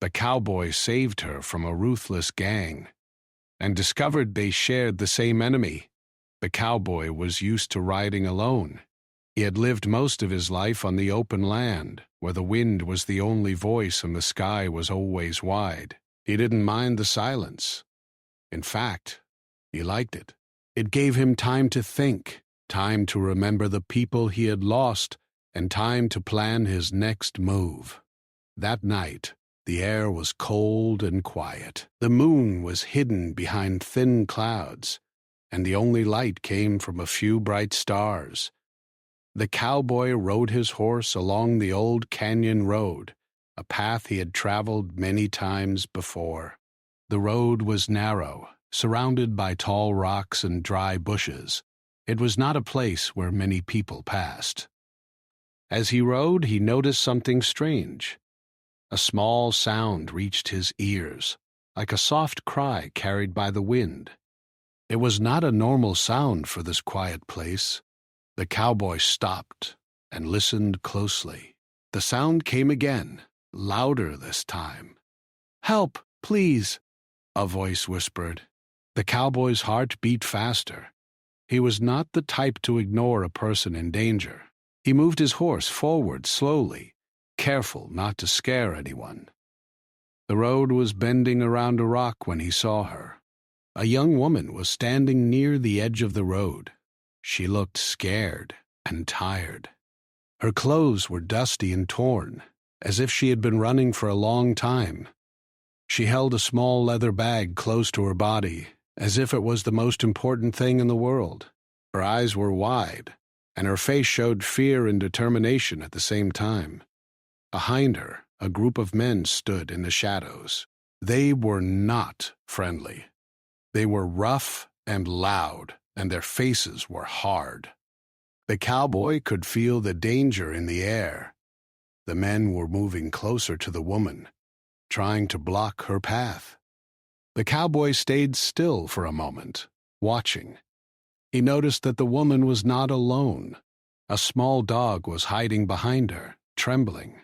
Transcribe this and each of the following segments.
The cowboy saved her from a ruthless gang and discovered they shared the same enemy. The cowboy was used to riding alone. He had lived most of his life on the open land, where the wind was the only voice and the sky was always wide. He didn't mind the silence. In fact, he liked it. It gave him time to think, time to remember the people he had lost, and time to plan his next move. That night, the air was cold and quiet. The moon was hidden behind thin clouds, and the only light came from a few bright stars. The cowboy rode his horse along the old canyon road, a path he had traveled many times before. The road was narrow, surrounded by tall rocks and dry bushes. It was not a place where many people passed. As he rode, he noticed something strange. A small sound reached his ears, like a soft cry carried by the wind. It was not a normal sound for this quiet place. The cowboy stopped and listened closely. The sound came again, louder this time. "Help, please," a voice whispered. The cowboy's heart beat faster. He was not the type to ignore a person in danger. He moved his horse forward slowly, careful not to scare anyone. The road was bending around a rock when he saw her. A young woman was standing near the edge of the road. She looked scared and tired. Her clothes were dusty and torn, as if she had been running for a long time. She held a small leather bag close to her body, as if it was the most important thing in the world. Her eyes were wide, and her face showed fear and determination at the same time. Behind her, a group of men stood in the shadows. They were not friendly. They were rough and loud, and their faces were hard. The cowboy could feel the danger in the air. The men were moving closer to the woman, trying to block her path. The cowboy stayed still for a moment, watching. He noticed that the woman was not alone. A small dog was hiding behind her, trembling.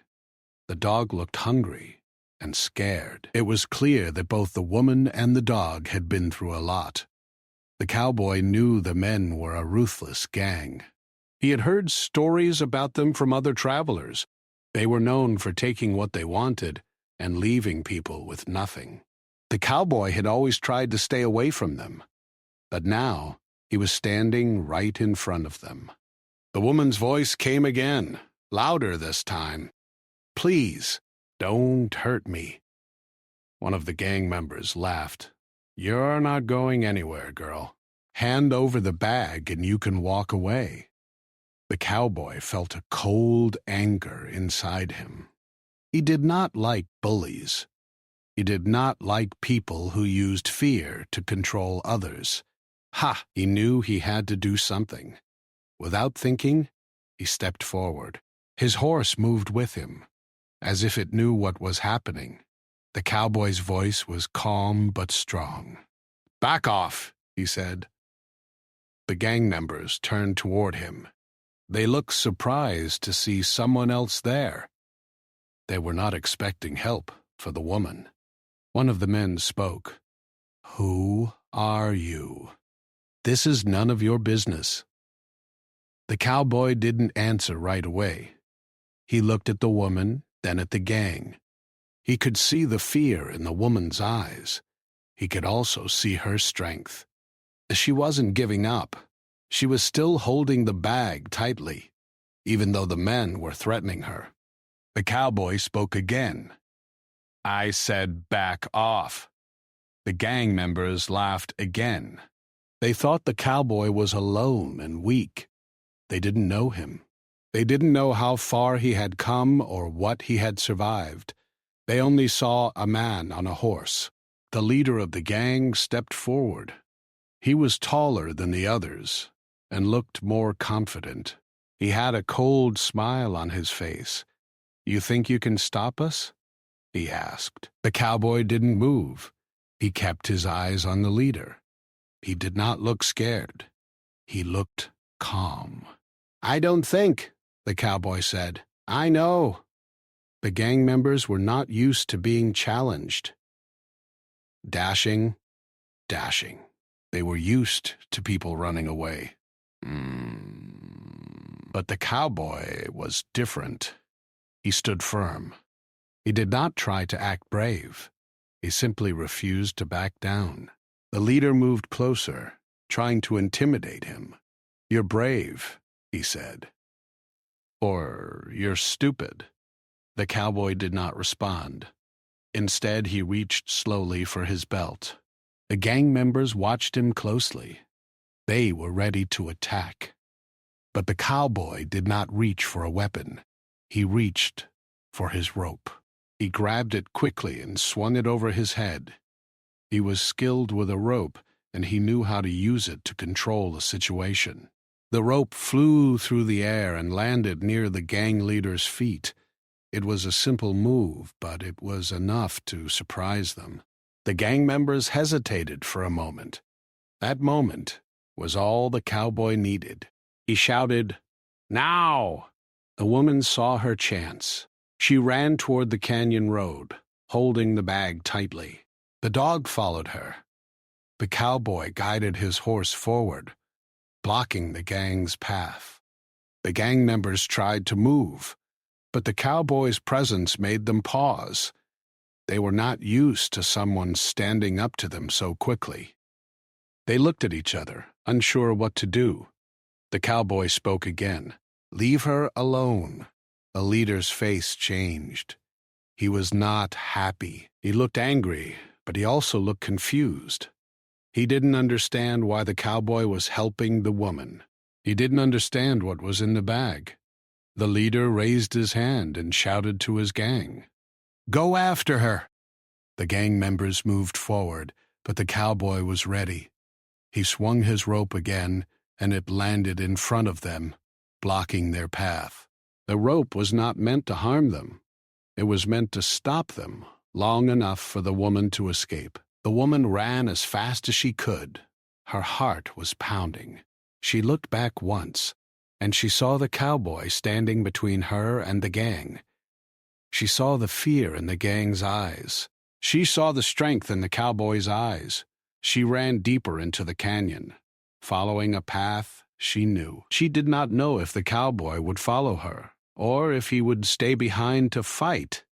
The dog looked hungry and scared. It was clear that both the woman and the dog had been through a lot. The cowboy knew the men were a ruthless gang. He had heard stories about them from other travelers. They were known for taking what they wanted and leaving people with nothing. The cowboy had always tried to stay away from them, but now he was standing right in front of them. The woman's voice came again, louder this time. "Please, don't hurt me." One of the gang members laughed. "You're not going anywhere, girl. Hand over the bag and you can walk away." The cowboy felt a cold anger inside him. He did not like bullies. He did not like people who used fear to control others. He knew he had to do something. Without thinking, he stepped forward. His horse moved with him, as if it knew what was happening. The cowboy's voice was calm but strong. "Back off," he said. The gang members turned toward him. They looked surprised to see someone else there. They were not expecting help for the woman. One of the men spoke. "Who are you? This is none of your business." The cowboy didn't answer right away. He looked at the woman, then at the gang. He could see the fear in the woman's eyes. He could also see her strength. She wasn't giving up. She was still holding the bag tightly, even though the men were threatening her. The cowboy spoke again. "I said back off." The gang members laughed again. They thought the cowboy was alone and weak. They didn't know him. They didn't know how far he had come or what he had survived. They only saw a man on a horse. The leader of the gang stepped forward. He was taller than the others and looked more confident. He had a cold smile on his face. "You think you can stop us?" he asked. The cowboy didn't move. He kept his eyes on the leader. He did not look scared. He looked calm. "I don't think," the cowboy said. "I know." The gang members were not used to being challenged. Dashing, dashing. They were used to people running away. But the cowboy was different. He stood firm. He did not try to act brave. He simply refused to back down. The leader moved closer, trying to intimidate him. "You're brave," he said. "Or you're stupid." The cowboy did not respond. Instead, he reached slowly for his belt. The gang members watched him closely. They were ready to attack. But the cowboy did not reach for a weapon. He reached for his rope. He grabbed it quickly and swung it over his head. He was skilled with a rope, and he knew how to use it to control the situation. The rope flew through the air and landed near the gang leader's feet. It was a simple move, but it was enough to surprise them. The gang members hesitated for a moment. That moment was all the cowboy needed. He shouted, "Now!" The woman saw her chance. She ran toward the canyon road, holding the bag tightly. The dog followed her. The cowboy guided his horse forward, blocking the gang's path. The gang members tried to move, but the cowboy's presence made them pause. They were not used to someone standing up to them so quickly. They looked at each other, unsure what to do. The cowboy spoke again. "Leave her alone." The leader's face changed. He was not happy. He looked angry, but he also looked confused. He didn't understand why the cowboy was helping the woman. He didn't understand what was in the bag. The leader raised his hand and shouted to his gang, "Go after her!" The gang members moved forward, but the cowboy was ready. He swung his rope again, and it landed in front of them, blocking their path. The rope was not meant to harm them. It was meant to stop them long enough for the woman to escape. The woman ran as fast as she could. Her heart was pounding. She looked back once, and she saw the cowboy standing between her and the gang. She saw the fear in the gang's eyes. She saw the strength in the cowboy's eyes. She ran deeper into the canyon, following a path she knew. She did not know if the cowboy would follow her, or if he would stay behind to fight.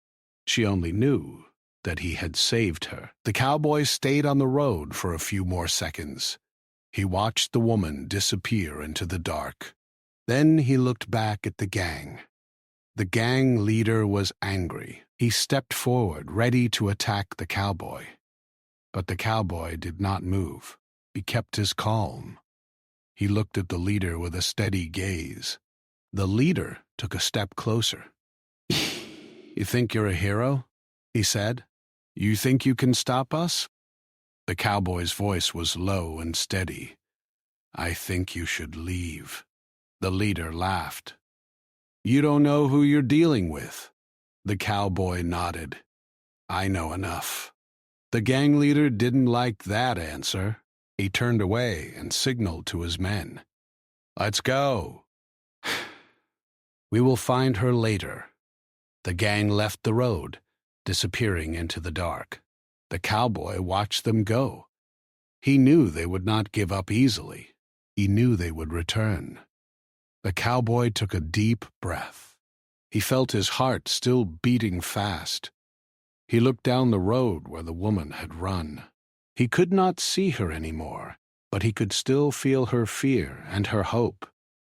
She only knew that he had saved her. The cowboy stayed on the road for a few more seconds. He watched the woman disappear into the dark. Then he looked back at the gang. The gang leader was angry. He stepped forward, ready to attack the cowboy. But the cowboy did not move. He kept his calm. He looked at the leader with a steady gaze. The leader took a step closer. "You think you're a hero?" he said. "You think you can stop us?" The cowboy's voice was low and steady. "I think you should leave." The leader laughed. "You don't know who you're dealing with." The cowboy nodded. "I know enough." The gang leader didn't like that answer. He turned away and signaled to his men. "Let's go." "We will find her later." The gang left the road, disappearing into the dark. The cowboy watched them go. He knew they would not give up easily. He knew they would return. The cowboy took a deep breath. He felt his heart still beating fast. He looked down the road where the woman had run. He could not see her anymore, but he could still feel her fear and her hope.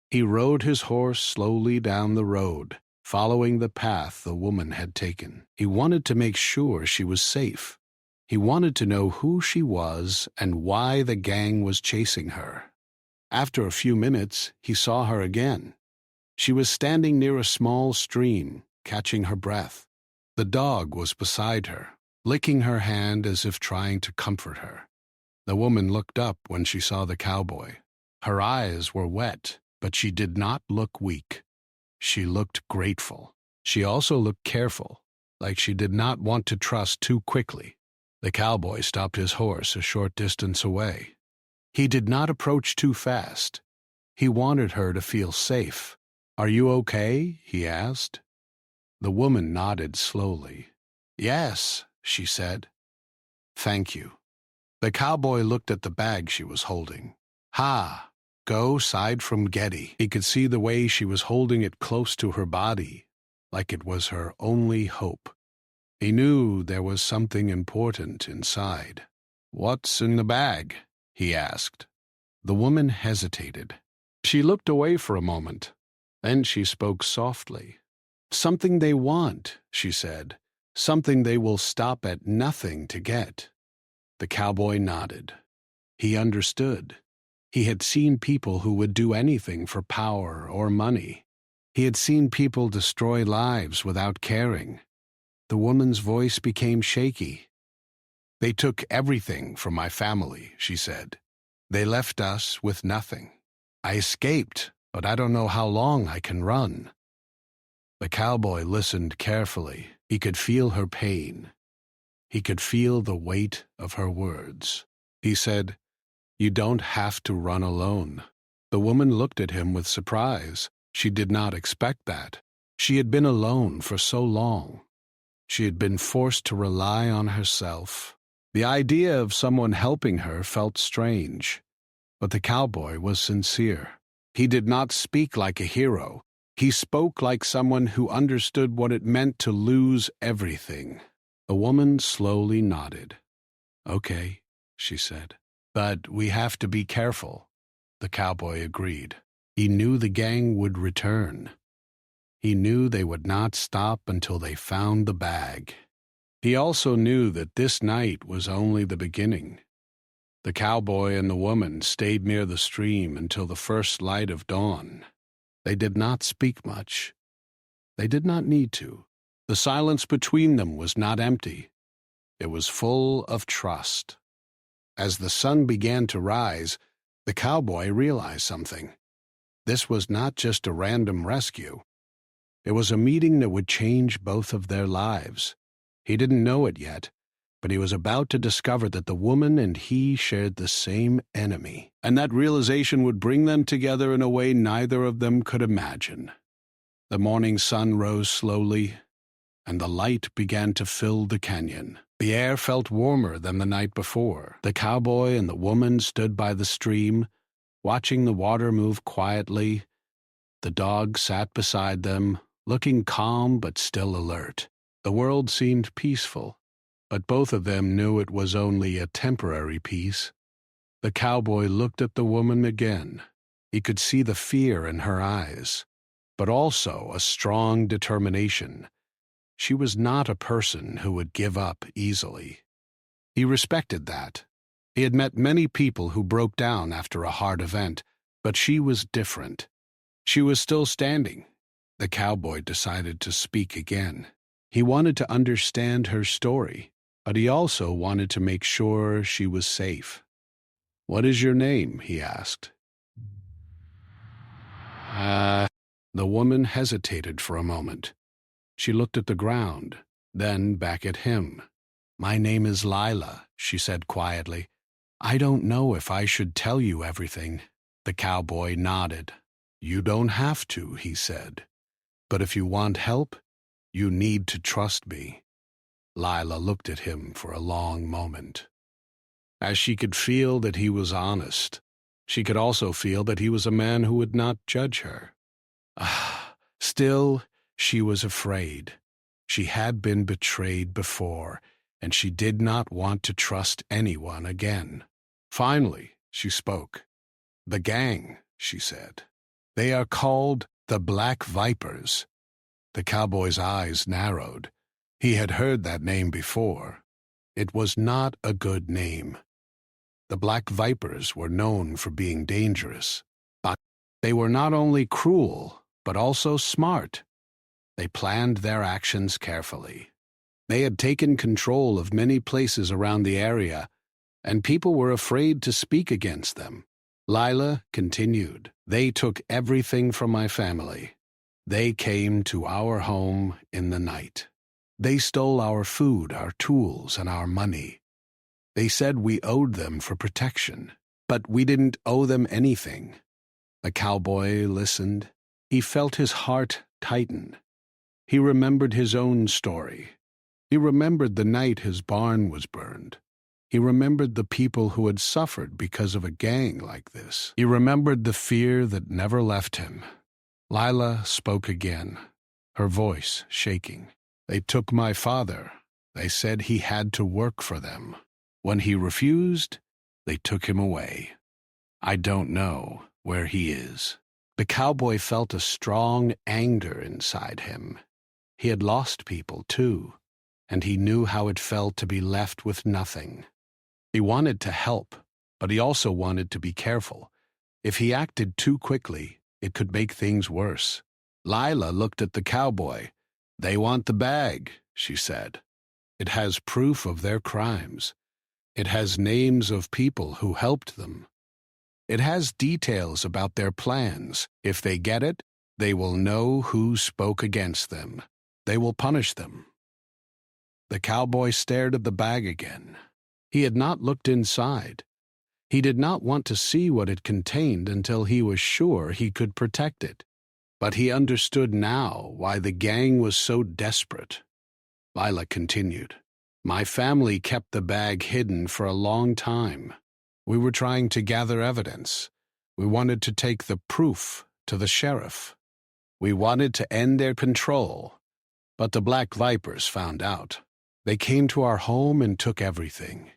He rode his horse slowly down the road, following the path the woman had taken. He wanted to make sure she was safe. He wanted to know who she was and why the gang was chasing her. After a few minutes, he saw her again. She was standing near a small stream, catching her breath. The dog was beside her, licking her hand as if trying to comfort her. The woman looked up when she saw the cowboy. Her eyes were wet, but she did not look weak. She looked grateful. She also looked careful, like she did not want to trust too quickly. The cowboy stopped his horse a short distance away. He did not approach too fast. He wanted her to feel safe. "Are you okay?" he asked. The woman nodded slowly. "Yes," she said. "Thank you." The cowboy looked at the bag she was holding. Go side from Getty. He could see the way she was holding it close to her body, like it was her only hope. He knew there was something important inside. "What's in the bag?" he asked. The woman hesitated. She looked away for a moment. Then she spoke softly. "Something they want," she said. "Something they will stop at nothing to get." The cowboy nodded. He understood. He had seen people who would do anything for power or money. He had seen people destroy lives without caring. The woman's voice became shaky. "They took everything from my family," she said. "They left us with nothing. I escaped, but I don't know how long I can run." The cowboy listened carefully. He could feel her pain. He could feel the weight of her words. He said, "You don't have to run alone." The woman looked at him with surprise. She did not expect that. She had been alone for so long. She had been forced to rely on herself. The idea of someone helping her felt strange. But the cowboy was sincere. He did not speak like a hero. He spoke like someone who understood what it meant to lose everything. The woman slowly nodded. "Okay," she said. "But we have to be careful." The cowboy agreed. He knew the gang would return. He knew they would not stop until they found the bag. He also knew that this night was only the beginning. The cowboy and the woman stayed near the stream until the first light of dawn. They did not speak much. They did not need to. The silence between them was not empty. It was full of trust. As the sun began to rise, the cowboy realized something. This was not just a random rescue. It was a meeting that would change both of their lives. He didn't know it yet, but he was about to discover that the woman and he shared the same enemy, and that realization would bring them together in a way neither of them could imagine. The morning sun rose slowly, and the light began to fill the canyon. The air felt warmer than the night before. The cowboy and the woman stood by the stream, watching the water move quietly. The dog sat beside them, looking calm but still alert. The world seemed peaceful, but both of them knew it was only a temporary peace. The cowboy looked at the woman again. He could see the fear in her eyes, but also a strong determination. She was not a person who would give up easily. He respected that. He had met many people who broke down after a hard event, but she was different. She was still standing. The cowboy decided to speak again. He wanted to understand her story, but he also wanted to make sure she was safe. "What is your name?" he asked. The woman hesitated for a moment. She looked at the ground, then back at him. "My name is Lila," she said quietly. "I don't know if I should tell you everything." The cowboy nodded. "You don't have to," he said. "But if you want help, you need to trust me." Lila looked at him for a long moment. As she could feel that he was honest, she could also feel that he was a man who would not judge her. Still, she was afraid. She had been betrayed before, and she did not want to trust anyone again. Finally, she spoke. "The gang," she said. "They are called the Black Vipers." The cowboy's eyes narrowed. He had heard that name before. It was not a good name. The Black Vipers were known for being dangerous, but they were not only cruel, but also smart. They planned their actions carefully. They had taken control of many places around the area, and people were afraid to speak against them. Lila continued, "They took everything from my family. They came to our home in the night. They stole our food, our tools, and our money. They said we owed them for protection, but we didn't owe them anything." The cowboy listened. He felt his heart tighten. He remembered his own story. He remembered the night his barn was burned. He remembered the people who had suffered because of a gang like this. He remembered the fear that never left him. Lila spoke again, her voice shaking. They took my father. They said he had to work for them. When he refused, they took him away. I don't know where he is. The cowboy felt a strong anger inside him. He had lost people, too, and he knew how it felt to be left with nothing. He wanted to help, but he also wanted to be careful. If he acted too quickly, it could make things worse. Lila looked at the cowboy. They want the bag, she said. It has proof of their crimes. It has names of people who helped them. It has details about their plans. If they get it, they will know who spoke against them. They will punish them. The cowboy stared at the bag again. He had not looked inside. He did not want to see what it contained until he was sure he could protect it. But he understood now why the gang was so desperate. Lila continued. My family kept the bag hidden for a long time. We were trying to gather evidence. We wanted to take the proof to the sheriff. We wanted to end their control. But the Black Vipers found out. They came to our home and took everything.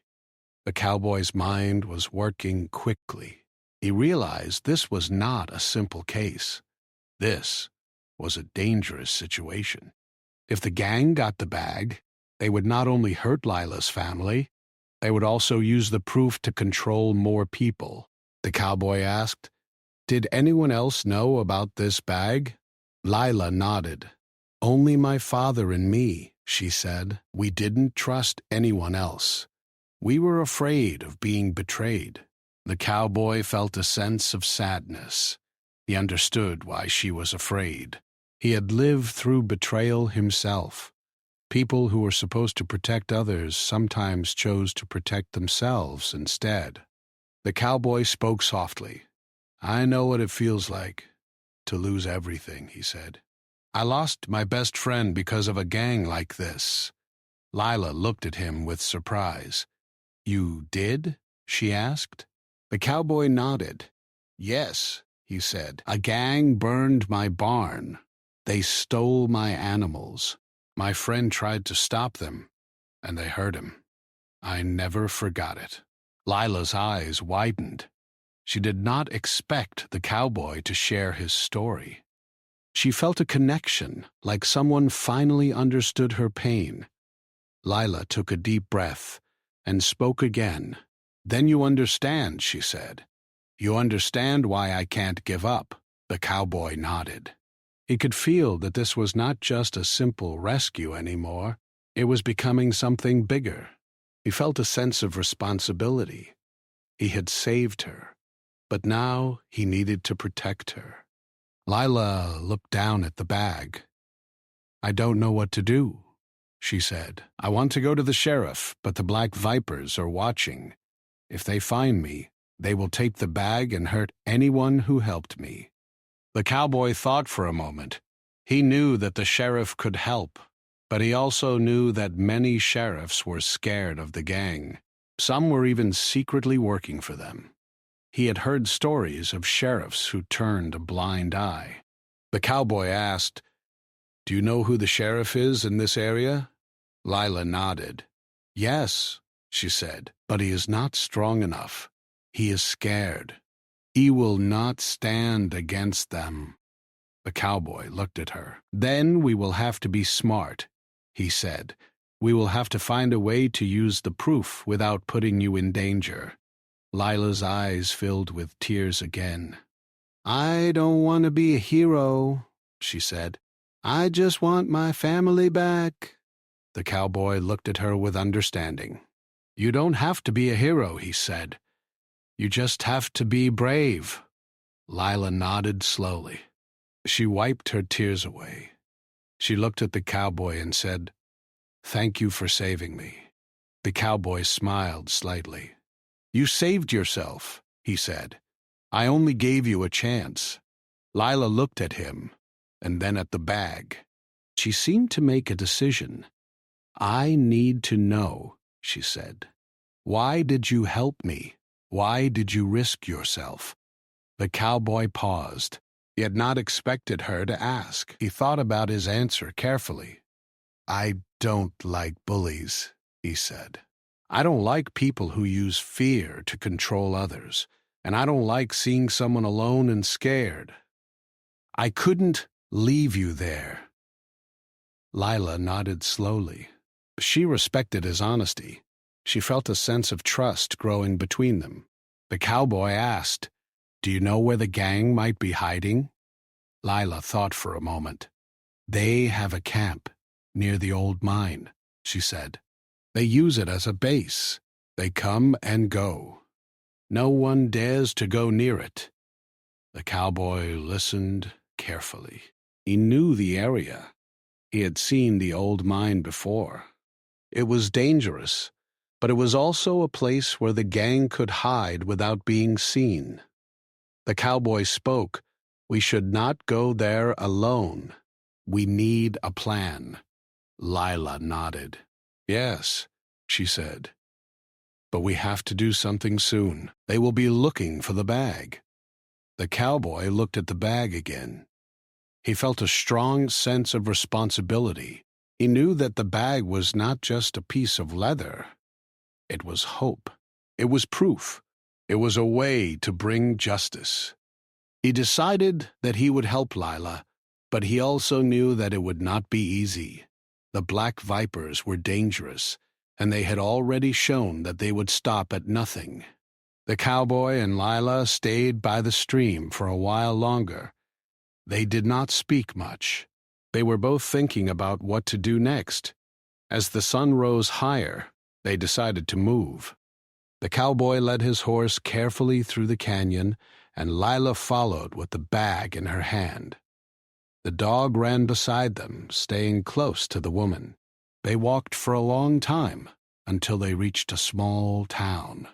The cowboy's mind was working quickly. He realized this was not a simple case. This was a dangerous situation. If the gang got the bag, they would not only hurt Lila's family, they would also use the proof to control more people. The cowboy asked, Did anyone else know about this bag? Lila nodded. Only my father and me, she said. We didn't trust anyone else. We were afraid of being betrayed. The cowboy felt a sense of sadness. He understood why she was afraid. He had lived through betrayal himself. People who were supposed to protect others sometimes chose to protect themselves instead. The cowboy spoke softly. I know what it feels like to lose everything, he said. I lost my best friend because of a gang like this. Lila looked at him with surprise. You did? She asked. The cowboy nodded. Yes, he said. A gang burned my barn. They stole my animals. My friend tried to stop them, and they hurt him. I never forgot it. Lila's eyes widened. She did not expect the cowboy to share his story. She felt a connection, like someone finally understood her pain. Lila took a deep breath and spoke again. Then you understand, she said. You understand why I can't give up. The cowboy nodded. He could feel that this was not just a simple rescue anymore. It was becoming something bigger. He felt a sense of responsibility. He had saved her, but now he needed to protect her. Lila looked down at the bag. I don't know what to do, she said. I want to go to the sheriff, but the Black Vipers are watching. If they find me, they will take the bag and hurt anyone who helped me. The cowboy thought for a moment. He knew that the sheriff could help, but he also knew that many sheriffs were scared of the gang. Some were even secretly working for them. He had heard stories of sheriffs who turned a blind eye. The cowboy asked, Do you know who the sheriff is in this area? Lila nodded. Yes, she said, but he is not strong enough. He is scared. He will not stand against them. The cowboy looked at her. Then we will have to be smart, he said. We will have to find a way to use the proof without putting you in danger. Lila's eyes filled with tears again. I don't want to be a hero, she said. I just want my family back. The cowboy looked at her with understanding. You don't have to be a hero, he said. You just have to be brave. Lila nodded slowly. She wiped her tears away. She looked at the cowboy and said, Thank you for saving me. The cowboy smiled slightly. You saved yourself, he said. I only gave you a chance. Lila looked at him, and then at the bag. She seemed to make a decision. "I need to know," she said. "Why did you help me? Why did you risk yourself?" The cowboy paused. He had not expected her to ask. He thought about his answer carefully. "I don't like bullies," he said. "I don't like people who use fear to control others, and I don't like seeing someone alone and scared. I couldn't leave you there." Lila nodded slowly. She respected his honesty. She felt a sense of trust growing between them. The cowboy asked, "Do you know where the gang might be hiding?" Lila thought for a moment. "They have a camp near the old mine," she said. "They use it as a base. They come and go. No one dares to go near it." The cowboy listened carefully. He knew the area. He had seen the old mine before. It was dangerous, but it was also a place where the gang could hide without being seen. The cowboy spoke. "We should not go there alone. We need a plan." Lila nodded. "Yes," she said. "But we have to do something soon. They will be looking for the bag." The cowboy looked at the bag again. He felt a strong sense of responsibility. He knew that the bag was not just a piece of leather. It was hope. It was proof. It was a way to bring justice. He decided that he would help Lila, but he also knew that it would not be easy. The black vipers were dangerous, and they had already shown that they would stop at nothing. The cowboy and Lila stayed by the stream for a while longer. They did not speak much. They were both thinking about what to do next. As the sun rose higher, they decided to move. The cowboy led his horse carefully through the canyon, and Lila followed with the bag in her hand. The dog ran beside them, staying close to the woman. They walked for a long time until they reached a small town.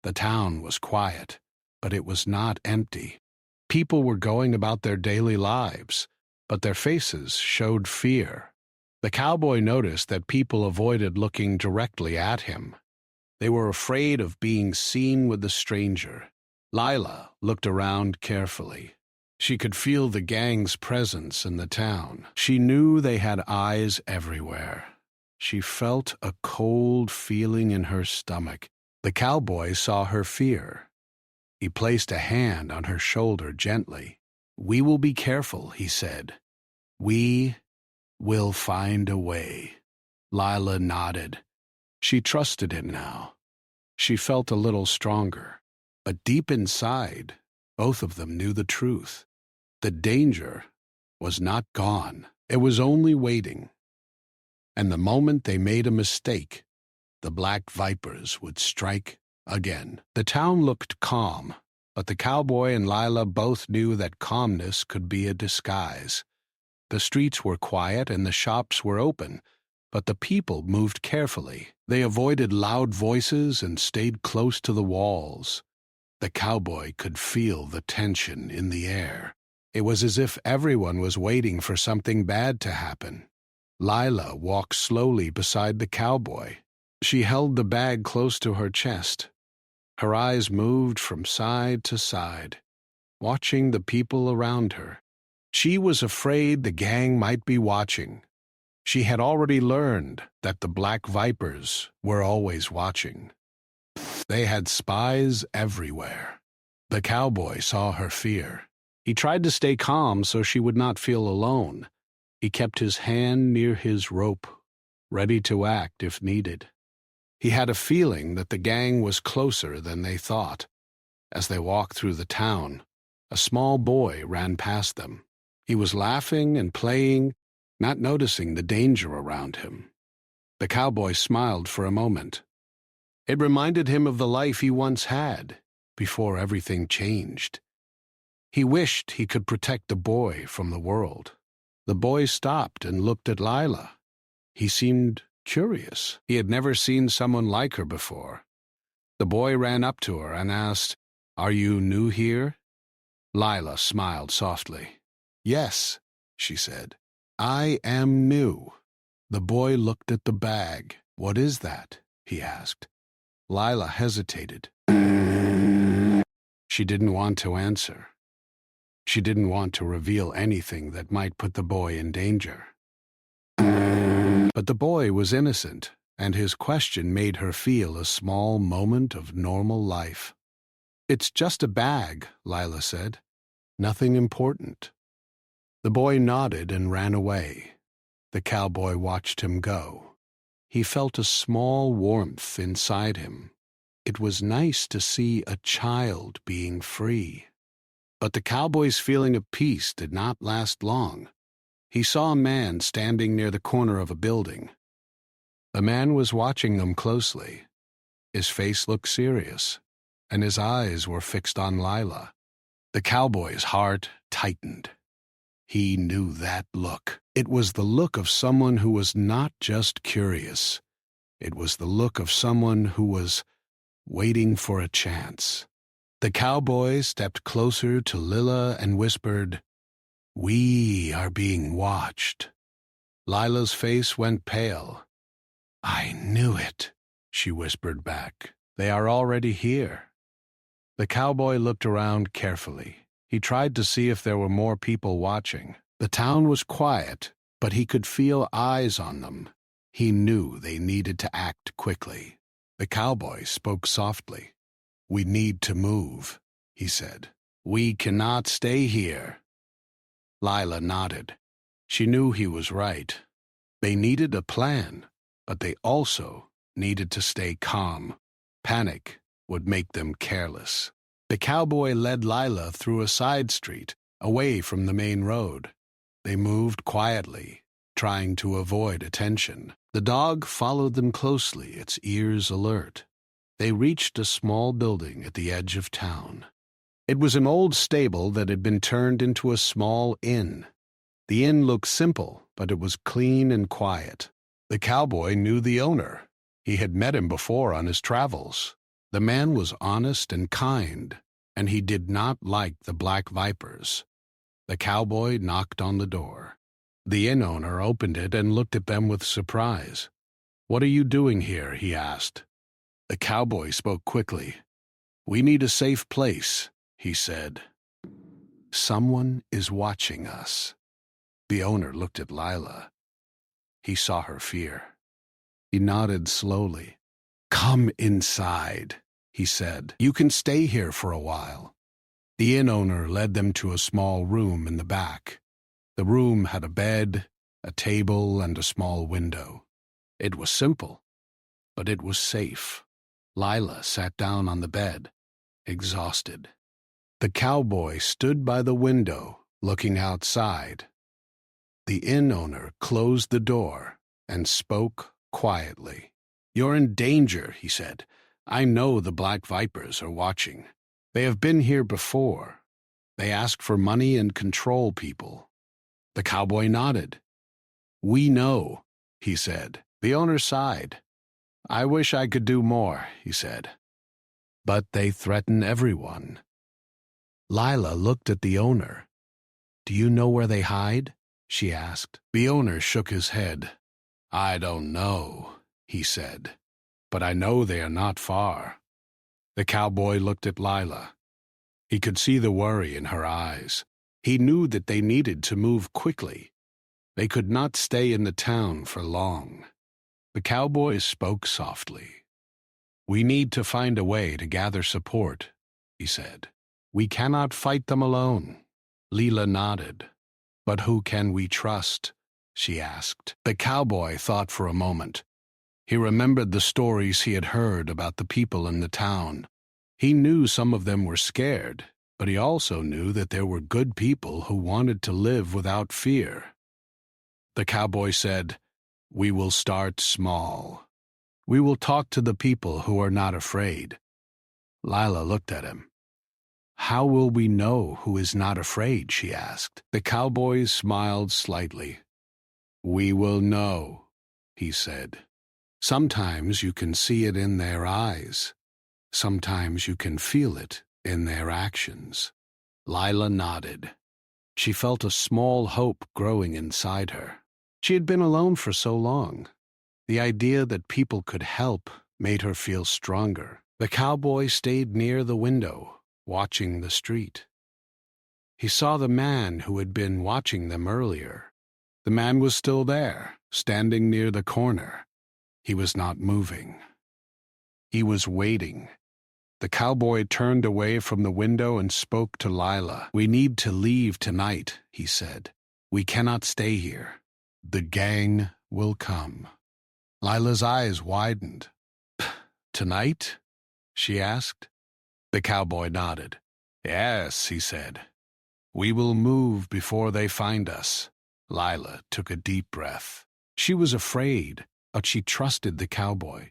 The town was quiet, but it was not empty. People were going about their daily lives, but their faces showed fear. The cowboy noticed that people avoided looking directly at him. They were afraid of being seen with the stranger. Lila looked around carefully. She could feel the gang's presence in the town. She knew they had eyes everywhere. She felt a cold feeling in her stomach. The cowboy saw her fear. He placed a hand on her shoulder gently. "We will be careful," he said. "We will find a way." Lila nodded. She trusted him now. She felt a little stronger. But deep inside, both of them knew the truth. The danger was not gone. It was only waiting. And the moment they made a mistake, the black vipers would strike again. The town looked calm, but the cowboy and Lila both knew that calmness could be a disguise. The streets were quiet and the shops were open, but the people moved carefully. They avoided loud voices and stayed close to the walls. The cowboy could feel the tension in the air. It was as if everyone was waiting for something bad to happen. Lila walked slowly beside the cowboy. She held the bag close to her chest. Her eyes moved from side to side, watching the people around her. She was afraid the gang might be watching. She had already learned that the black vipers were always watching. They had spies everywhere. The cowboy saw her fear. He tried to stay calm so she would not feel alone. He kept his hand near his rope, ready to act if needed. He had a feeling that the gang was closer than they thought. As they walked through the town, a small boy ran past them. He was laughing and playing, not noticing the danger around him. The cowboy smiled for a moment. It reminded him of the life he once had, before everything changed. He wished he could protect the boy from the world. The boy stopped and looked at Lila. He seemed curious. He had never seen someone like her before. The boy ran up to her and asked, "Are you new here?" Lila smiled softly. "Yes," she said. I am new. The boy looked at the bag. What is that? He asked. Lila hesitated. She didn't want to answer. She didn't want to reveal anything that might put the boy in danger. But the boy was innocent, and his question made her feel a small moment of normal life. It's just a bag, Lila said. Nothing important. The boy nodded and ran away. The cowboy watched him go. He felt a small warmth inside him. It was nice to see a child being free. But the cowboy's feeling of peace did not last long. He saw a man standing near the corner of a building. The man was watching them closely. His face looked serious, and his eyes were fixed on Lila. The cowboy's heart tightened. He knew that look. It was the look of someone who was not just curious. It was the look of someone who was waiting for a chance. The cowboy stepped closer to Lila and whispered, "We are being watched." Lila's face went pale. "I knew it," she whispered back. "They are already here." The cowboy looked around carefully. He tried to see if there were more people watching. The town was quiet, but he could feel eyes on them. He knew they needed to act quickly. The cowboy spoke softly. "We need to move," he said. "We cannot stay here." Lila nodded. She knew he was right. They needed a plan, but they also needed to stay calm. Panic would make them careless. The cowboy led Lila through a side street, away from the main road. They moved quietly, trying to avoid attention. The dog followed them closely, its ears alert. They reached a small building at the edge of town. It was an old stable that had been turned into a small inn. The inn looked simple, but it was clean and quiet. The cowboy knew the owner. He had met him before on his travels. The man was honest and kind, and he did not like the black vipers. The cowboy knocked on the door. The inn owner opened it and looked at them with surprise. "What are you doing here?" he asked. The cowboy spoke quickly. "We need a safe place," he said. "Someone is watching us." The owner looked at Lila. He saw her fear. He nodded slowly. "Come inside," he said. "You can stay here for a while." The inn owner led them to a small room in the back. The room had a bed, a table, and a small window. It was simple, but it was safe. Lila sat down on the bed, exhausted. The cowboy stood by the window, looking outside. The inn owner closed the door and spoke quietly. "You're in danger," he said. "I know the black vipers are watching. They have been here before. They ask for money and control people." The cowboy nodded. "We know," he said. The owner sighed. "I wish I could do more," he said. "But they threaten everyone." Lila looked at the owner. "Do you know where they hide?" she asked. The owner shook his head. "I don't know," he said, "but I know they are not far." The cowboy looked at Lila. He could see the worry in her eyes. He knew that they needed to move quickly. They could not stay in the town for long. The cowboy spoke softly. "We need to find a way to gather support," he said. "We cannot fight them alone." Lila nodded. "But who can we trust?" she asked. The cowboy thought for a moment. He remembered the stories he had heard about the people in the town. He knew some of them were scared, but he also knew that there were good people who wanted to live without fear. The cowboy said, "We will start small. We will talk to the people who are not afraid." Lila looked at him. "How will we know who is not afraid?" she asked. The cowboy smiled slightly. "We will know," he said. "Sometimes you can see it in their eyes. Sometimes you can feel it in their actions." Lila nodded. She felt a small hope growing inside her. She had been alone for so long. The idea that people could help made her feel stronger. The cowboy stayed near the window, watching the street. He saw the man who had been watching them earlier. The man was still there, standing near the corner. He was not moving. He was waiting. The cowboy turned away from the window and spoke to Lila. "We need to leave tonight," he said. "We cannot stay here. The gang will come." Lila's eyes widened. "Tonight?" she asked. The cowboy nodded. "Yes," he said. "We will move before they find us." Lila took a deep breath. She was afraid, but she trusted the cowboy.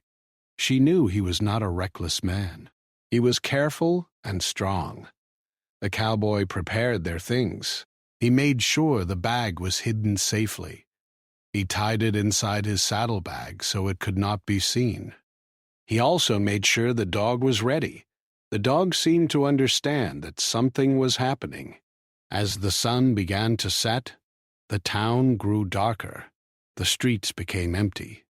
She knew he was not a reckless man. He was careful and strong. The cowboy prepared their things. He made sure the bag was hidden safely. He tied it inside his saddlebag so it could not be seen. He also made sure the dog was ready. The dog seemed to understand that something was happening. As the sun began to set, the town grew darker. The streets became empty.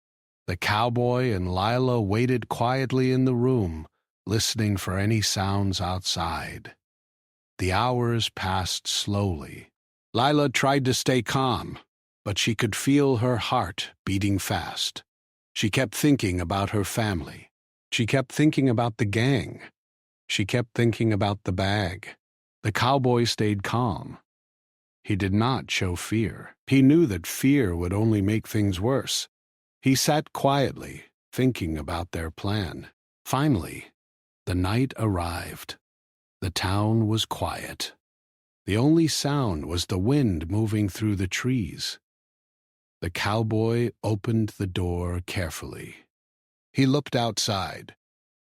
The cowboy and Lila waited quietly in the room, listening for any sounds outside. The hours passed slowly. Lila tried to stay calm, but she could feel her heart beating fast. She kept thinking about her family. She kept thinking about the gang. She kept thinking about the bag. The cowboy stayed calm. He did not show fear. He knew that fear would only make things worse. He sat quietly, thinking about their plan. Finally, the night arrived. The town was quiet. The only sound was the wind moving through the trees. The cowboy opened the door carefully. He looked outside.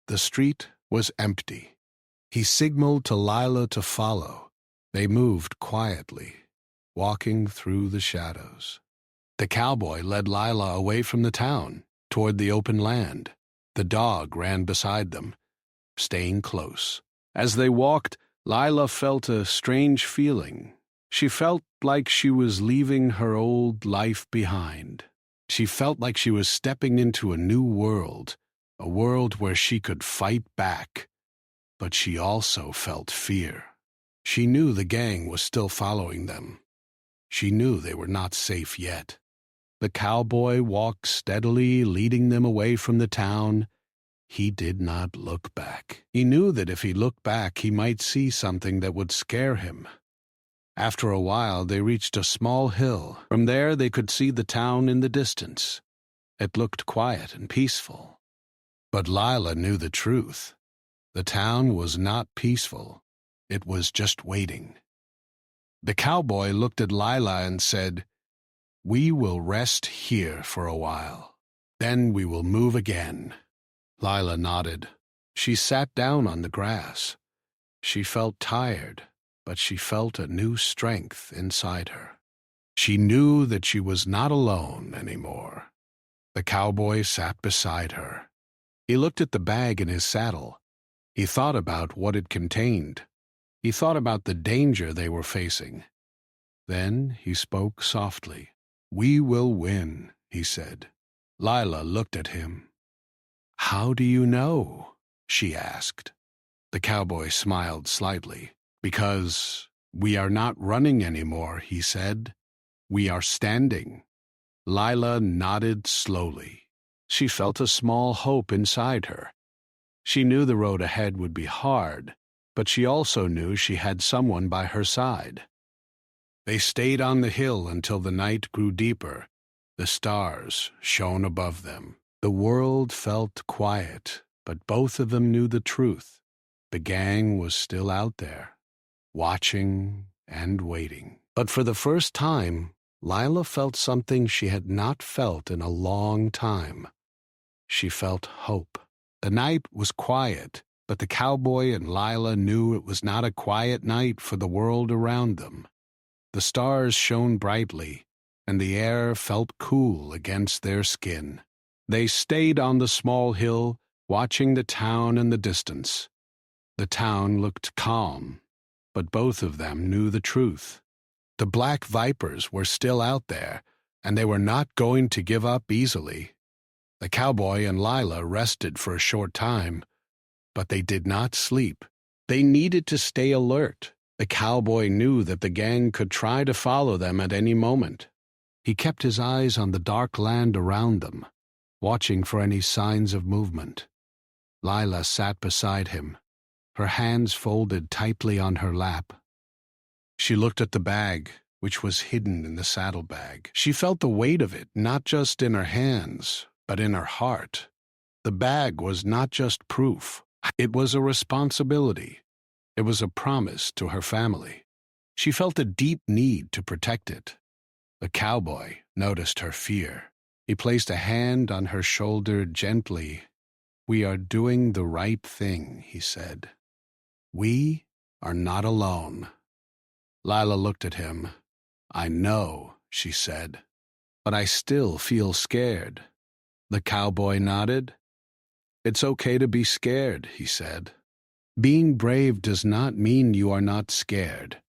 The street was empty. He signaled to Lila to follow. They moved quietly, walking through the shadows. The cowboy led Lila away from the town, toward the open land. The dog ran beside them, staying close. As they walked, Lila felt a strange feeling. She felt like she was leaving her old life behind. She felt like she was stepping into a new world, a world where she could fight back. But she also felt fear. She knew the gang was still following them. She knew they were not safe yet. The cowboy walked steadily, leading them away from the town. He did not look back. He knew that if he looked back, he might see something that would scare him. After a while, they reached a small hill. From there, they could see the town in the distance. It looked quiet and peaceful. But Lila knew the truth. The town was not peaceful. It was just waiting. The cowboy looked at Lila and said, "We will rest here for a while. Then we will move again." Lila nodded. She sat down on the grass. She felt tired, but she felt a new strength inside her. She knew that she was not alone anymore. The cowboy sat beside her. He looked at the bag in his saddle. He thought about what it contained. He thought about the danger they were facing. Then he spoke softly. "We will win," he said. Lila looked at him. "How do you know?" she asked. The cowboy smiled slightly. "Because we are not running anymore," he said. "We are standing." Lila nodded slowly. She felt a small hope inside her. She knew the road ahead would be hard, but she also knew she had someone by her side. They stayed on the hill until the night grew deeper. The stars shone above them. The world felt quiet, but both of them knew the truth. The gang was still out there, watching and waiting. But for the first time, Lila felt something she had not felt in a long time. She felt hope. The night was quiet, but the cowboy and Lila knew it was not a quiet night for the world around them. The stars shone brightly, and the air felt cool against their skin. They stayed on the small hill, watching the town in the distance. The town looked calm, but both of them knew the truth. The black vipers were still out there, and they were not going to give up easily. The cowboy and Lila rested for a short time, but they did not sleep. They needed to stay alert. The cowboy knew that the gang could try to follow them at any moment. He kept his eyes on the dark land around them, watching for any signs of movement. Lila sat beside him, her hands folded tightly on her lap. She looked at the bag, which was hidden in the saddlebag. She felt the weight of it, not just in her hands, but in her heart. The bag was not just proof. It was a responsibility. It was a promise to her family. She felt a deep need to protect it. The cowboy noticed her fear. He placed a hand on her shoulder gently. "We are doing the right thing," he said. "We are not alone." Lila looked at him. "I know," she said, "but I still feel scared." The cowboy nodded. "It's okay to be scared," he said. "Being brave does not mean you are not scared.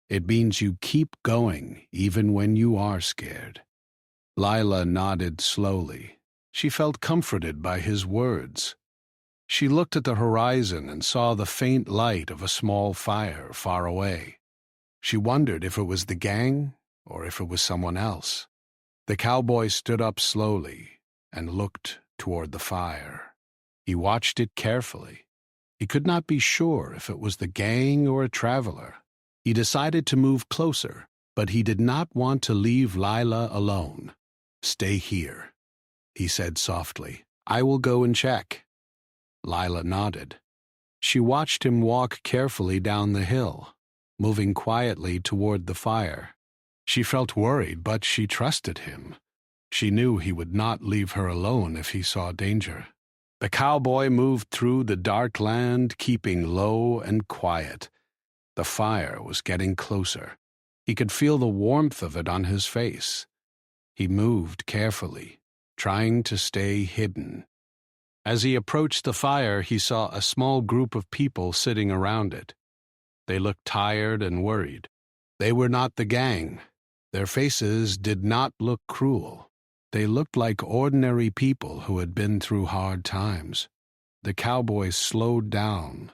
It means you keep going even when you are scared." Lila nodded slowly. She felt comforted by his words. She looked at the horizon and saw the faint light of a small fire far away. She wondered if it was the gang or if it was someone else. The cowboy stood up slowly and looked toward the fire. He watched it carefully. He could not be sure if it was the gang or a traveler. He decided to move closer, but he did not want to leave Lila alone. "Stay here," he said softly. "I will go and check." Lila nodded. She watched him walk carefully down the hill, moving quietly toward the fire. She felt worried, but she trusted him. She knew he would not leave her alone if he saw danger. The cowboy moved through the dark land, keeping low and quiet. The fire was getting closer. He could feel the warmth of it on his face. He moved carefully, trying to stay hidden. As he approached the fire, he saw a small group of people sitting around it. They looked tired and worried. They were not the gang. Their faces did not look cruel. They looked like ordinary people who had been through hard times. The cowboy slowed down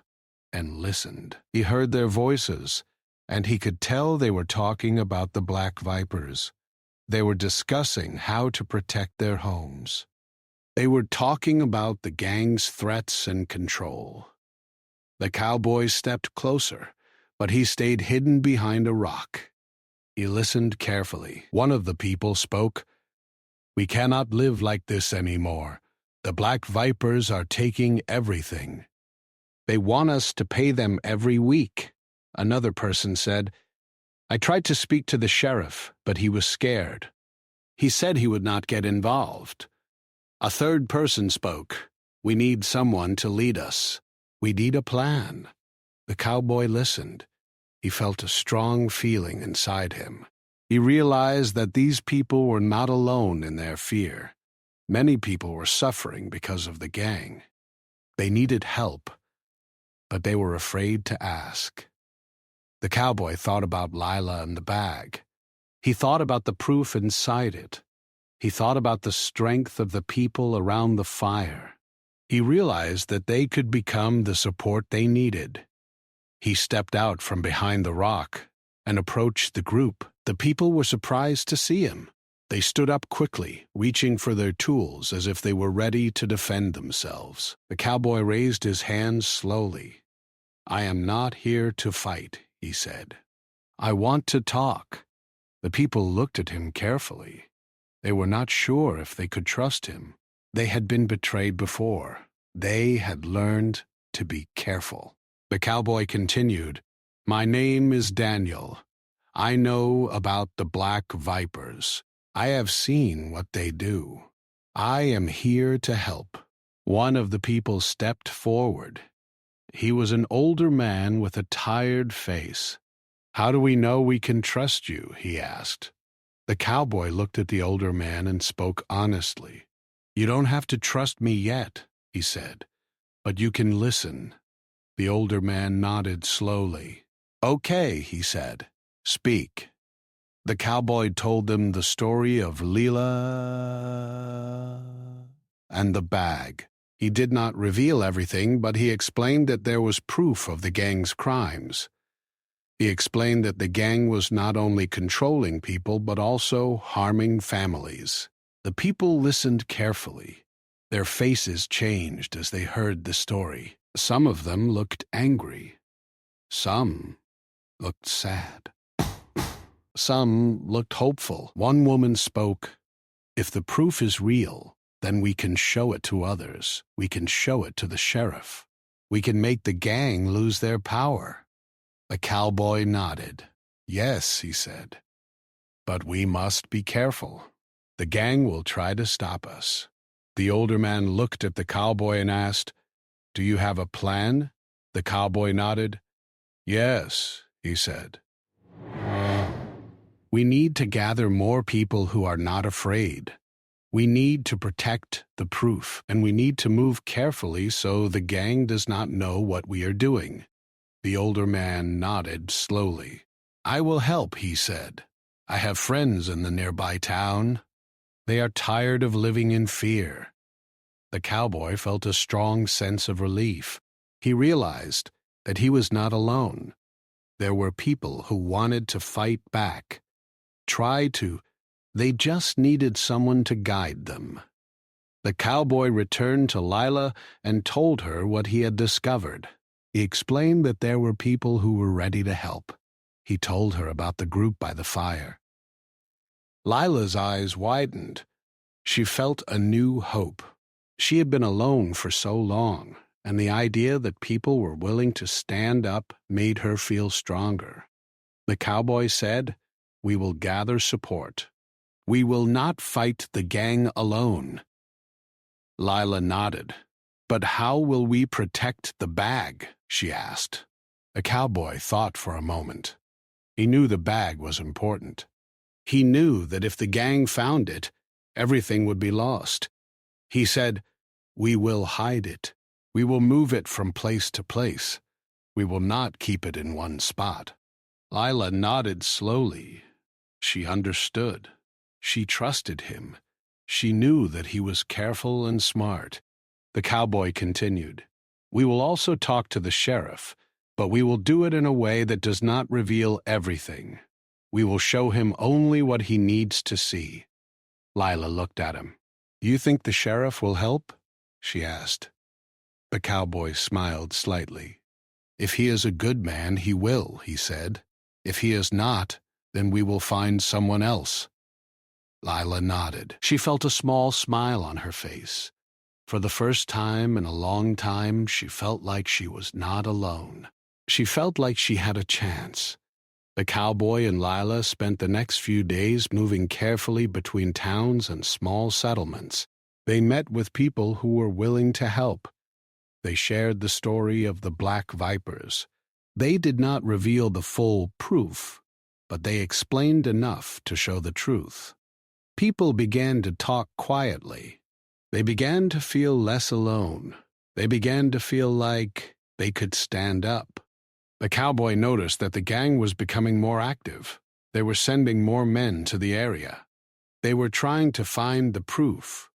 and listened. He heard their voices, and he could tell they were talking about the black vipers. They were discussing how to protect their homes. They were talking about the gang's threats and control. The cowboy stepped closer, but he stayed hidden behind a rock. He listened carefully. One of the people spoke. "We cannot live like this anymore. The black vipers are taking everything. They want us to pay them every week." Another person said, "I tried to speak to the sheriff, but he was scared. He said he would not get involved." A third person spoke. "We need someone to lead us. We need a plan." The cowboy listened. He felt a strong feeling inside him. He realized that these people were not alone in their fear. Many people were suffering because of the gang. They needed help, but they were afraid to ask. The cowboy thought about Lila and the bag. He thought about the proof inside it. He thought about the strength of the people around the fire. He realized that they could become the support they needed. He stepped out from behind the rock and approached the group. The people were surprised to see him. They stood up quickly, reaching for their tools as if they were ready to defend themselves. The cowboy raised his hands slowly. "I am not here to fight," he said. "I want to talk." The people looked at him carefully. They were not sure if they could trust him. They had been betrayed before. They had learned to be careful. The cowboy continued, "My name is Daniel. I know about the black vipers. I have seen what they do. I am here to help." One of the people stepped forward. He was an older man with a tired face. "How do we know we can trust you?" he asked. The cowboy looked at the older man and spoke honestly. "You don't have to trust me yet," he said, "but you can listen." The older man nodded slowly. "Okay," he said. "Speak." The cowboy told them the story of Leela and the bag. He did not reveal everything, but he explained that there was proof of the gang's crimes. He explained that the gang was not only controlling people, but also harming families. The people listened carefully. Their faces changed as they heard the story. Some of them looked angry. Some looked sad. Some looked hopeful. One woman spoke, "If the proof is real, then we can show it to others. We can show it to the sheriff. We can make the gang lose their power." The cowboy nodded. "Yes," he said, "but we must be careful. The gang will try to stop us." The older man looked at the cowboy and asked, "Do you have a plan?" The cowboy nodded. "Yes," he said. "We need to gather more people who are not afraid. We need to protect the proof, and we need to move carefully so the gang does not know what we are doing." The older man nodded slowly. "I will help," he said. "I have friends in the nearby town. They are tired of living in fear." The cowboy felt a strong sense of relief. He realized that he was not alone. There were people who wanted to fight back. They just needed someone to guide them. The cowboy returned to Lila and told her what he had discovered. He explained that there were people who were ready to help. He told her about the group by the fire. Lila's eyes widened. She felt a new hope. She had been alone for so long, and the idea that people were willing to stand up made her feel stronger. The cowboy said, "We will gather support. We will not fight the gang alone." Lila nodded. "But how will we protect the bag?" she asked. The cowboy thought for a moment. He knew the bag was important. He knew that if the gang found it, everything would be lost. He said, "We will hide it. We will move it from place to place. We will not keep it in one spot." Lila nodded slowly. She understood. She trusted him. She knew that he was careful and smart. The cowboy continued, "We will also talk to the sheriff, but we will do it in a way that does not reveal everything. We will show him only what he needs to see." Lila looked at him. "You think the sheriff will help?" she asked. The cowboy smiled slightly. "If he is a good man, he will," he said. "If he is not, then we will find someone else." Lila nodded. She felt a small smile on her face. For the first time in a long time, she felt like she was not alone. She felt like she had a chance. The cowboy and Lila spent the next few days moving carefully between towns and small settlements. They met with people who were willing to help. They shared the story of the Black Vipers. They did not reveal the full proof, but they explained enough to show the truth. People began to talk quietly. They began to feel less alone. They began to feel like they could stand up. The cowboy noticed that the gang was becoming more active. They were sending more men to the area. They were trying to find the proof.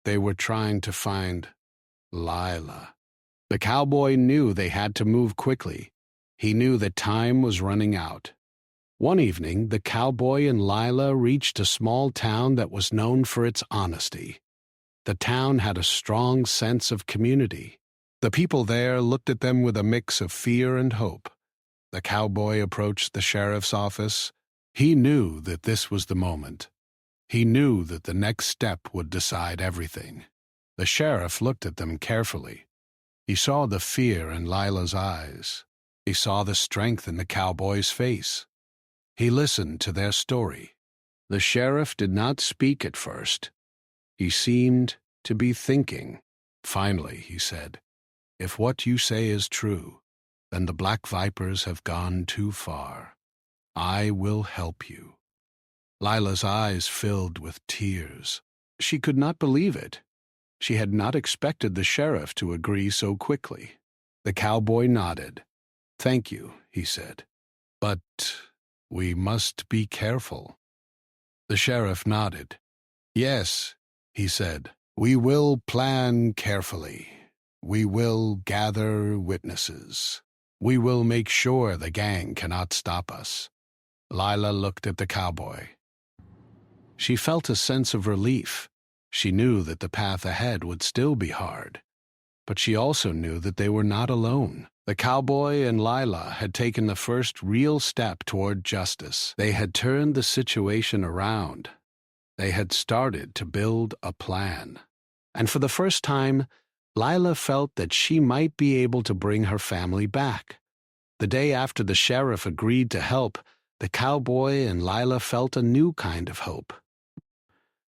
They were trying to find Lila. The cowboy knew they had to move quickly. He knew that time was running out. One evening, the cowboy and Lila reached a small town that was known for its honesty. The town had a strong sense of community. The people there looked at them with a mix of fear and hope. The cowboy approached the sheriff's office. He knew that this was the moment. He knew that the next step would decide everything. The sheriff looked at them carefully. He saw the fear in Lila's eyes. He saw the strength in the cowboy's face. He listened to their story. The sheriff did not speak at first. He seemed to be thinking. Finally, he said, "If what you say is true, then the Black Vipers have gone too far. I will help you." Lila's eyes filled with tears. She could not believe it. She had not expected the sheriff to agree so quickly. The cowboy nodded. "Thank you," he said. "But We must be careful. The sheriff nodded. Yes, he said, we will plan carefully. We will gather witnesses. We will make sure the gang cannot stop us. Lila looked at the cowboy. She felt a sense of relief. She knew that the path ahead would still be hard, but she also knew that they were not alone. The cowboy and Lila had taken the first real step toward justice. They had turned the situation around. They had started to build a plan. And for the first time, Lila felt that she might be able to bring her family back. The day after the sheriff agreed to help, the cowboy and Lila felt a new kind of hope.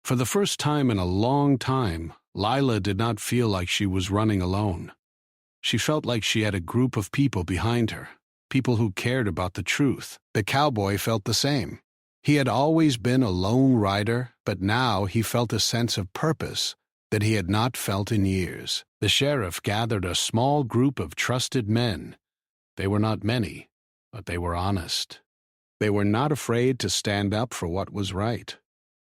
For the first time in a long time, Lila did not feel like she was running alone. She felt like she had a group of people behind her, people who cared about the truth. The cowboy felt the same. He had always been a lone rider, but now he felt a sense of purpose that he had not felt in years. The sheriff gathered a small group of trusted men. They were not many, but they were honest. They were not afraid to stand up for what was right.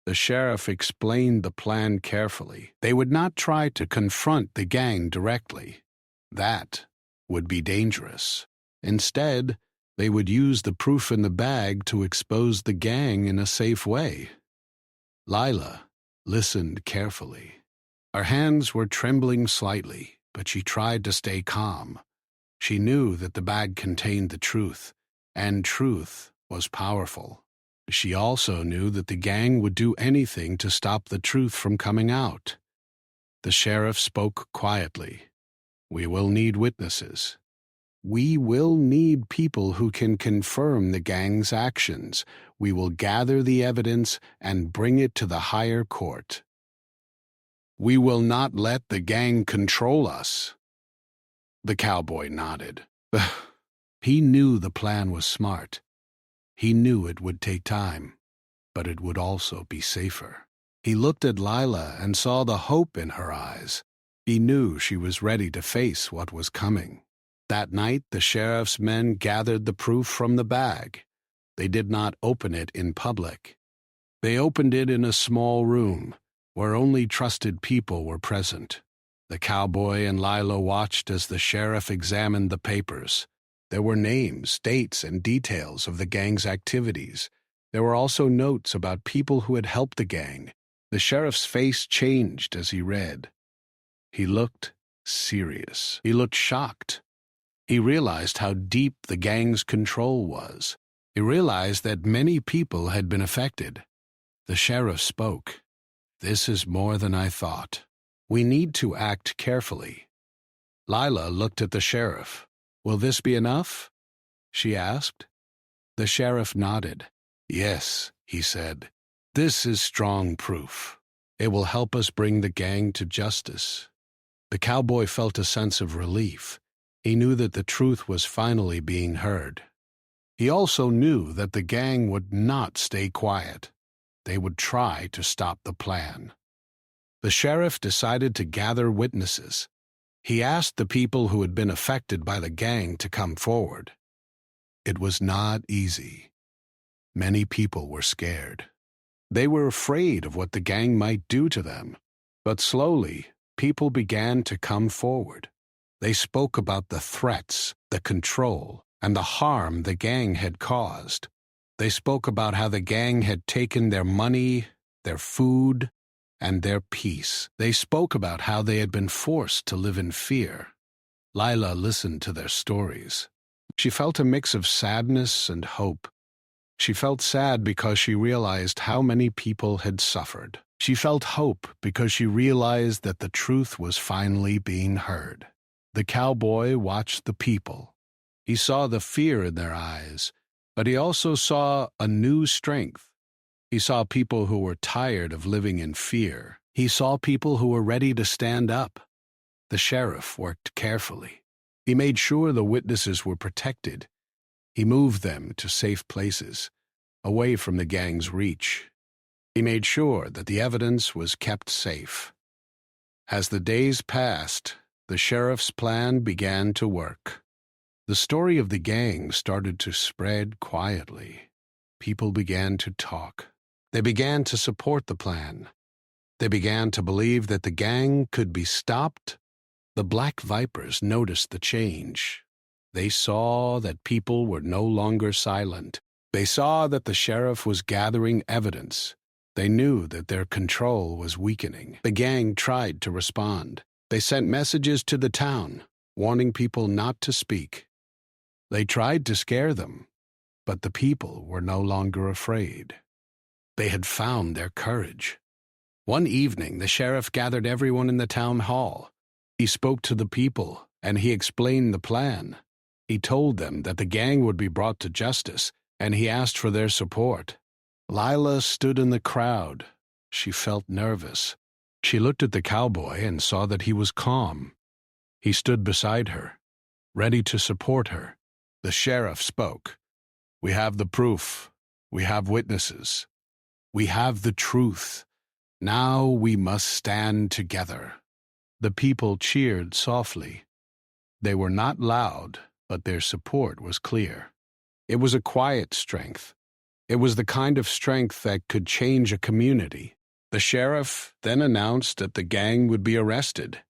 The sheriff explained the plan carefully. They would not try to confront the gang directly. That would be dangerous. Instead, they would use the proof in the bag to expose the gang in a safe way. Lila listened carefully. Her hands were trembling slightly, but she tried to stay calm. She knew that the bag contained the truth, and truth was powerful. She also knew that the gang would do anything to stop the truth from coming out. The sheriff spoke quietly. We will need witnesses. We will need people who can confirm the gang's actions. We will gather the evidence and bring it to the higher court. We will not let the gang control us. The cowboy nodded. He knew the plan was smart. He knew it would take time, but it would also be safer. He looked at Lila and saw the hope in her eyes. He knew she was ready to face what was coming. That night, the sheriff's men gathered the proof from the bag. They did not open it in public. They opened it in a small room, where only trusted people were present. The cowboy and Lila watched as the sheriff examined the papers. There were names, dates, and details of the gang's activities. There were also notes about people who had helped the gang. The sheriff's face changed as he read. He looked serious. He looked shocked. He realized how deep the gang's control was. He realized that many people had been affected. The sheriff spoke. This is more than I thought. We need to act carefully. Lila looked at the sheriff. Will this be enough? She asked. The sheriff nodded. Yes, he said. This is strong proof. It will help us bring the gang to justice. The cowboy felt a sense of relief. He knew that the truth was finally being heard. He also knew that the gang would not stay quiet. They would try to stop the plan. The sheriff decided to gather witnesses. He asked the people who had been affected by the gang to come forward. It was not easy. Many people were scared. They were afraid of what the gang might do to them. But slowly, people began to come forward. They spoke about the threats, the control, and the harm the gang had caused. They spoke about how the gang had taken their money, their food, and their peace. They spoke about how they had been forced to live in fear. Lila listened to their stories. She felt a mix of sadness and hope. She felt sad because she realized how many people had suffered. She felt hope because she realized that the truth was finally being heard. The cowboy watched the people. He saw the fear in their eyes, but he also saw a new strength. He saw people who were tired of living in fear. He saw people who were ready to stand up. The sheriff worked carefully. He made sure the witnesses were protected. He moved them to safe places, away from the gang's reach. He made sure that the evidence was kept safe. As the days passed, the sheriff's plan began to work. The story of the gang started to spread quietly. People began to talk. They began to support the plan. They began to believe that the gang could be stopped. The Black Vipers noticed the change. They saw that people were no longer silent. They saw that the sheriff was gathering evidence. They knew that their control was weakening. The gang tried to respond. They sent messages to the town, warning people not to speak. They tried to scare them, but the people were no longer afraid. They had found their courage. One evening, the sheriff gathered everyone in the town hall. He spoke to the people, and he explained the plan. He told them that the gang would be brought to justice, and he asked for their support. Lila stood in the crowd. She felt nervous. She looked at the cowboy and saw that he was calm. He stood beside her, ready to support her. The sheriff spoke. "We have the proof. We have witnesses. We have the truth. Now we must stand together." The people cheered softly. They were not loud, but their support was clear. It was a quiet strength. It was the kind of strength that could change a community. The sheriff then announced that the gang would be arrested.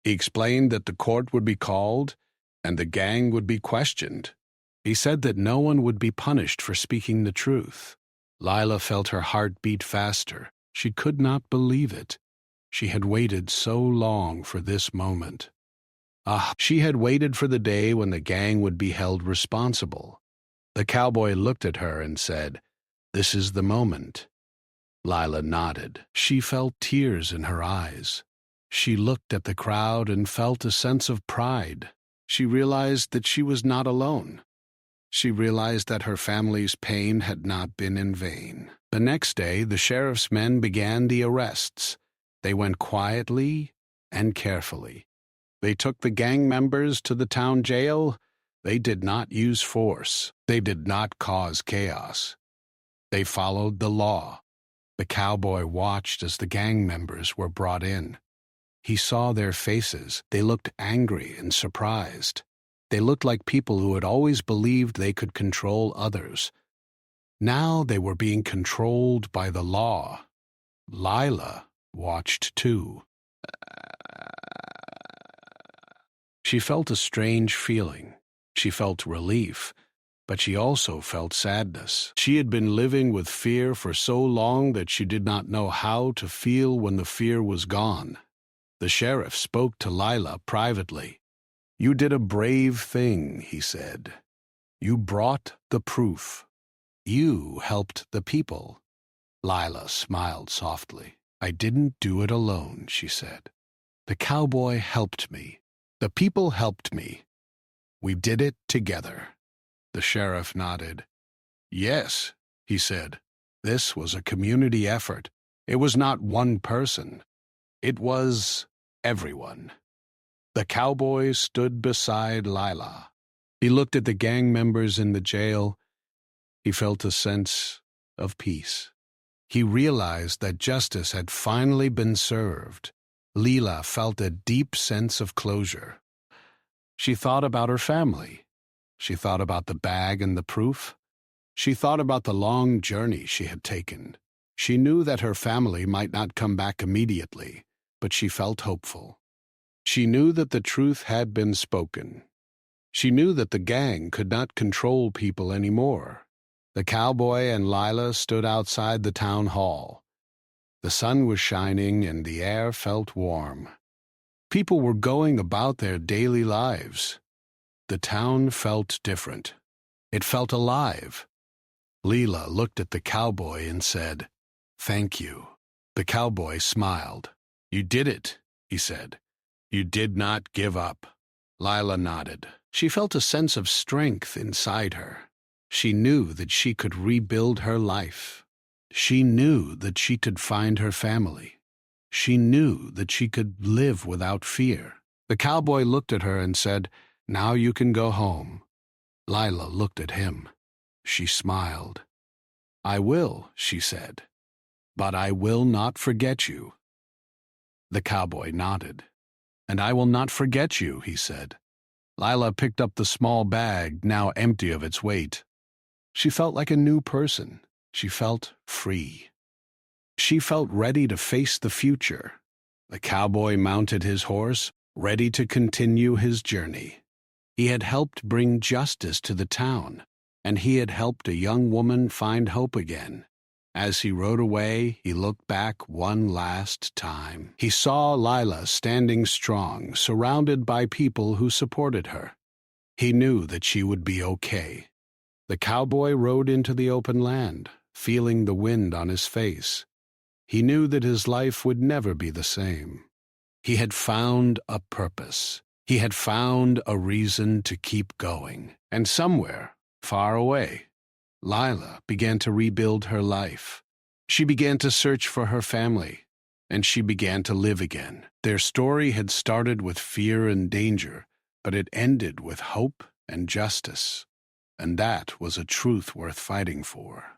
He explained that the court would be called and the gang would be questioned. He said that no one would be punished for speaking the truth. Lila felt her heart beat faster. She could not believe it. She had waited so long for this moment. She had waited for the day when the gang would be held responsible. The cowboy looked at her and said, "This is the moment." Lila nodded. She felt tears in her eyes. She looked at the crowd and felt a sense of pride. She realized that she was not alone. She realized that her family's pain had not been in vain. The next day, the sheriff's men began the arrests. They went quietly and carefully. They took the gang members to the town jail. They did not use force. They did not cause chaos. They followed the law. The cowboy watched as the gang members were brought in. He saw their faces. They looked angry and surprised. They looked like people who had always believed they could control others. Now they were being controlled by the law. Lila watched too. She felt a strange feeling. She felt relief, but she also felt sadness. She had been living with fear for so long that she did not know how to feel when the fear was gone. The sheriff spoke to Lila privately. "You did a brave thing," he said. "You brought the proof. You helped the people." Lila smiled softly. "I didn't do it alone," she said. "The cowboy helped me. The people helped me. We did it together." The sheriff nodded. "Yes," he said. "This was a community effort. It was not one person. It was everyone." The cowboy stood beside Lila. He looked at the gang members in the jail. He felt a sense of peace. He realized that justice had finally been served. Lila felt a deep sense of closure. She thought about her family. She thought about the bag and the proof. She thought about the long journey she had taken. She knew that her family might not come back immediately, but she felt hopeful. She knew that the truth had been spoken. She knew that the gang could not control people anymore. The cowboy and Lila stood outside the town hall. The sun was shining and the air felt warm. People were going about their daily lives. The town felt different. It felt alive. Lila looked at the cowboy and said, "Thank you." The cowboy smiled. "You did it," he said. "You did not give up." Lila nodded. She felt a sense of strength inside her. She knew that she could rebuild her life. She knew that she could find her family. She knew that she could live without fear. The cowboy looked at her and said, "Now you can go home." Lila looked at him. She smiled. "I will," she said, "but I will not forget you." The cowboy nodded. "And I will not forget you," he said. Lila picked up the small bag, now empty of its weight. She felt like a new person. She felt free. She felt ready to face the future. The cowboy mounted his horse, ready to continue his journey. He had helped bring justice to the town, and he had helped a young woman find hope again. As he rode away, he looked back one last time. He saw Lila standing strong, surrounded by people who supported her. He knew that she would be okay. The cowboy rode into the open land, feeling the wind on his face. He knew that his life would never be the same. He had found a purpose. He had found a reason to keep going. And somewhere, far away, Lila began to rebuild her life. She began to search for her family, and she began to live again. Their story had started with fear and danger, but it ended with hope and justice. And that was a truth worth fighting for.